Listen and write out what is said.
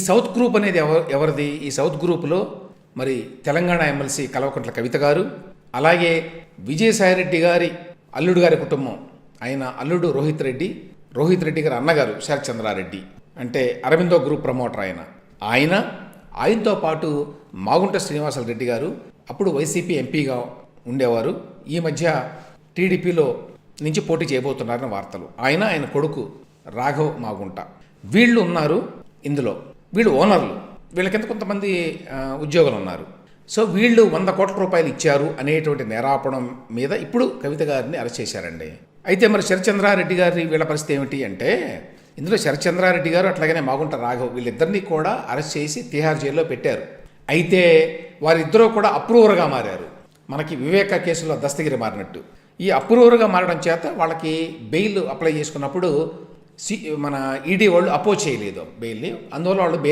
South group అనేది ఎవరిది? ఈ సౌత్ గ్రూపులో మరి తెలంగాణ ఎమ్మెల్సీ కల్వకుంట్ల కవిత గారు, అలాగే విజయసాయిరెడ్డి గారి అల్లుడు గారి కుటుంబం, ఆయన అల్లుడు రోహిత్ రెడ్డి గారి అన్నగారు శరత్ చంద్రారెడ్డి, అంటే అరవిందో గ్రూప్ ప్రమోటర్ ఆయనతో పాటు మాగుంట శ్రీనివాసరెడ్డి గారు, అప్పుడు వైసీపీ ఎంపీగా ఉండేవారు, ఈ మధ్య టీడీపీలో నుంచి పోటీ చేయబోతున్నారని వార్తలు. ఆయన కొడుకు రాఘవ్ మాగుంట, వీళ్ళు ఉన్నారు ఇందులో. వీళ్ళు ఓనర్లు, వీళ్ళ కింద కొంతమంది ఉద్యోగులు ఉన్నారు. సో వీళ్ళు 100 కోట్ల రూపాయలు ఇచ్చారు అనేటువంటి నేరాపణం మీద ఇప్పుడు కవిత గారిని అరెస్ట్ చేశారండి. అయితే మరి శరత్ చంద్రారెడ్డి గారి వీళ్ళ పరిస్థితి ఏమిటి అంటే, ఇందులో శరత్ చంద్రారెడ్డి గారు అట్లాగనే మాగుంట రాఘవ్ వీళ్ళిద్దరినీ కూడా అరెస్ట్ చేసి తిహార్ జైల్లో పెట్టారు. అయితే వారిద్దరూ కూడా అప్రూవర్గా మారారు, మనకి వివేక కేసులో దస్తగిరి మారినట్టు. ఈ అప్రూవర్గా మారడం చేత వాళ్ళకి బెయిల్ అప్లై చేసుకున్నప్పుడు మన ఈడీ వాళ్ళు అపోజ్ చేయలేదు బెయిల్ని, అందువల్ల వాళ్ళు బెయిల్